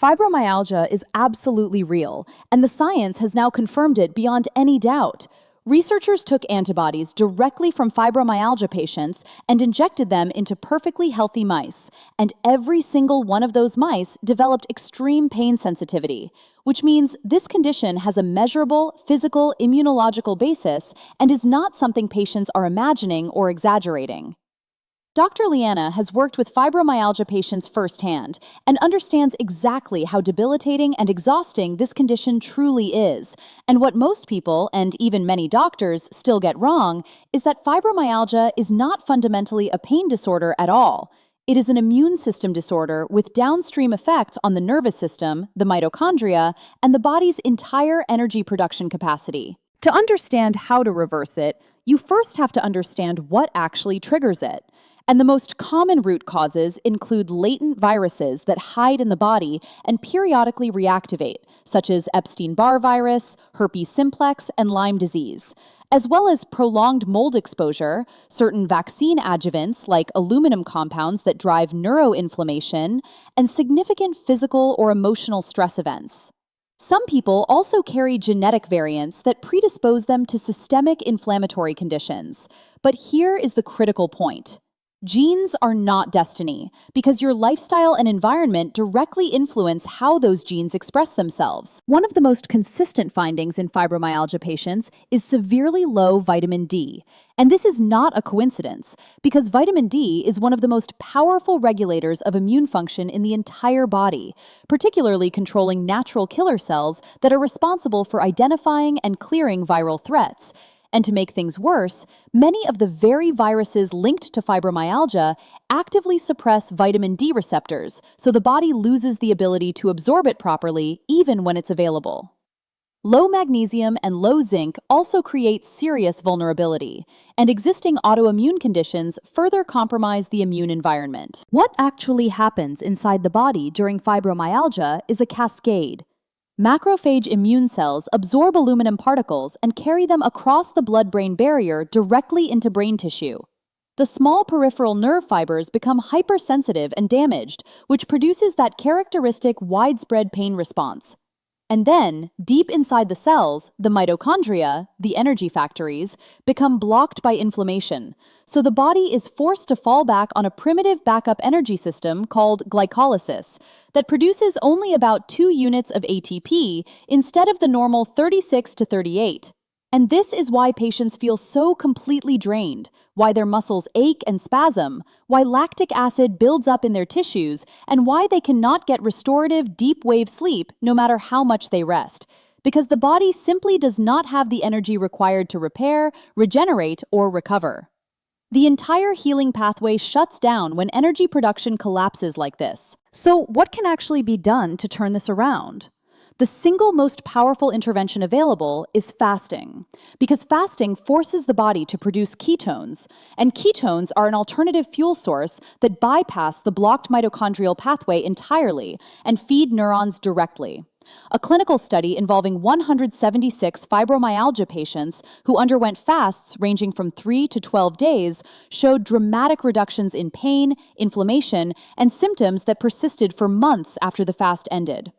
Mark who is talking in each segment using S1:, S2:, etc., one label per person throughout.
S1: Fibromyalgia is absolutely real, and the science has now confirmed it beyond any doubt. Researchers took antibodies directly from fibromyalgia patients and injected them into perfectly healthy mice, and every single one of those mice developed extreme pain sensitivity, which means this condition has a measurable physical immunological basis and is not something patients are imagining or exaggerating. DoctorLeana has worked with fibromyalgia patients firsthand and understands exactly how debilitating and exhausting this condition truly is. And what most people, and even many doctors, still get wrong is that fibromyalgia is not fundamentally a pain disorder at all. It is an immune system disorder with downstream effects on the nervous system, the mitochondria, and the body's entire energy production capacity. To understand how to reverse it, you first have to understand what actually triggers it. And the most common root causes include latent viruses that hide in the body and periodically reactivate, such as Epstein-Barr virus, herpes simplex, and Lyme disease, as well as prolonged mold exposure, certain vaccine adjuvants like aluminum compounds that drive neuroinflammation, and significant physical or emotional stress events. Some people also carry genetic variants that predispose them to systemic inflammatory conditions. But here is the critical point. Genes are not destiny, because your lifestyle and environment directly influence how those genes express themselves. One of the most consistent findings in fibromyalgia patients is severely low vitamin D. And this is not a coincidence, because vitamin D is one of the most powerful regulators of immune function in the entire body, particularly controlling natural killer cells that are responsible for identifying and clearing viral threats. And to make things worse, many of the very viruses linked to fibromyalgia actively suppress vitamin D receptors, so the body loses the ability to absorb it properly even when it's available. Low magnesium and low zinc also create serious vulnerability, and existing autoimmune conditions further compromise the immune environment. What actually happens inside the body during fibromyalgia is a cascade. Macrophage immune cells absorb aluminum particles and carry them across the blood-brain barrier directly into brain tissue. The small peripheral nerve fibers become hypersensitive and damaged, which produces that characteristic widespread pain response. And then, deep inside the cells, the mitochondria, the energy factories, become blocked by inflammation. So the body is forced to fall back on a primitive backup energy system called glycolysis that produces only about 2 units of ATP instead of the normal 36 to 38. And this is why patients feel so completely drained, why their muscles ache and spasm, why lactic acid builds up in their tissues, and why they cannot get restorative deep wave sleep no matter how much they rest. Because the body simply does not have the energy required to repair, regenerate, or recover. The entire healing pathway shuts down when energy production collapses like this. So what can actually be done to turn this around? The single most powerful intervention available is fasting, because fasting forces the body to produce ketones, and ketones are an alternative fuel source that bypass the blocked mitochondrial pathway entirely and feed neurons directly. A clinical study involving 176 fibromyalgia patients who underwent fasts ranging from 3 to 12 days showed dramatic reductions in pain, inflammation, and symptoms that persisted for months after the fast ended.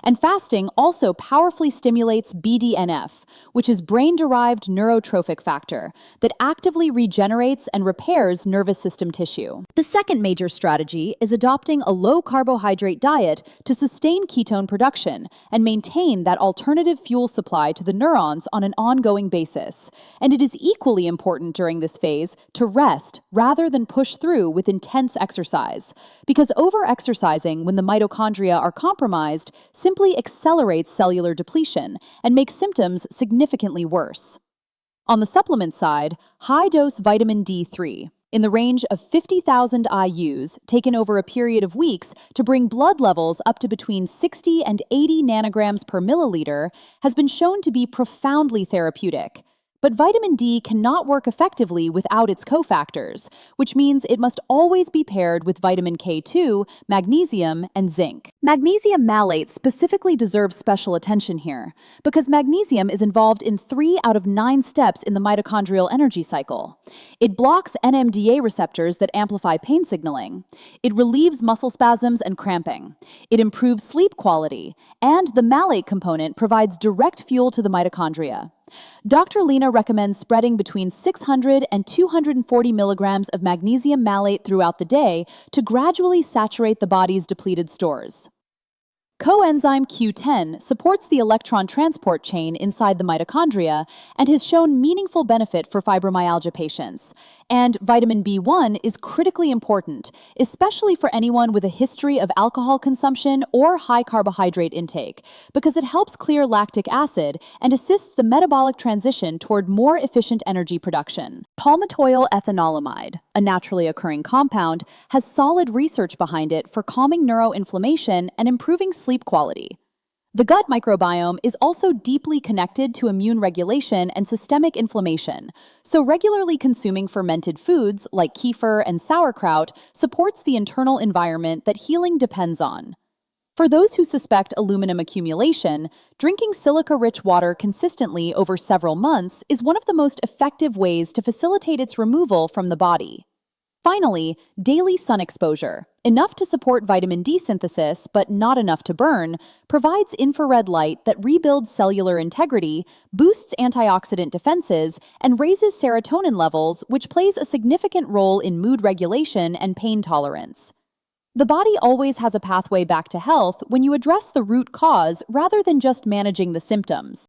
S1: And fasting also powerfully stimulates BDNF, which is brain-derived neurotrophic factor that actively regenerates and repairs nervous system tissue. The second major strategy is adopting a low-carbohydrate diet to sustain ketone production and maintain that alternative fuel supply to the neurons on an ongoing basis. And it is equally important during this phase to rest rather than push through with intense exercise, because over-exercising when the mitochondria are compromised simply accelerates cellular depletion and makes symptoms significantly worse. On the supplement side, high-dose vitamin D3, in the range of 50,000 IUs, taken over a period of weeks to bring blood levels up to between 60 and 80 nanograms per milliliter, has been shown to be profoundly therapeutic. But vitamin D cannot work effectively without its cofactors, which means it must always be paired with vitamin K2, magnesium, and zinc. Magnesium malate specifically deserves special attention here, because magnesium is involved in 3 out of 9 steps in the mitochondrial energy cycle. It blocks NMDA receptors that amplify pain signaling. It relieves muscle spasms and cramping. It improves sleep quality, and the malate component provides direct fuel to the mitochondria. DoctorLeana recommends spreading between 600 and 240 milligrams of magnesium malate throughout the day to gradually saturate the body's depleted stores. Coenzyme Q10 supports the electron transport chain inside the mitochondria and has shown meaningful benefit for fibromyalgia patients. And vitamin B1 is critically important, especially for anyone with a history of alcohol consumption or high carbohydrate intake, because it helps clear lactic acid and assists the metabolic transition toward more efficient energy production. Palmitoyl ethanolamide, a naturally occurring compound, has solid research behind it for calming neuroinflammation and improving sleep quality. The gut microbiome is also deeply connected to immune regulation and systemic inflammation, so regularly consuming fermented foods like kefir and sauerkraut supports the internal environment that healing depends on. For those who suspect aluminum accumulation, drinking silica-rich water consistently over several months is one of the most effective ways to facilitate its removal from the body. Finally, daily sun exposure, enough to support vitamin D synthesis but not enough to burn, provides infrared light that rebuilds cellular integrity, boosts antioxidant defenses, and raises serotonin levels, which plays a significant role in mood regulation and pain tolerance. The body always has a pathway back to health when you address the root cause rather than just managing the symptoms.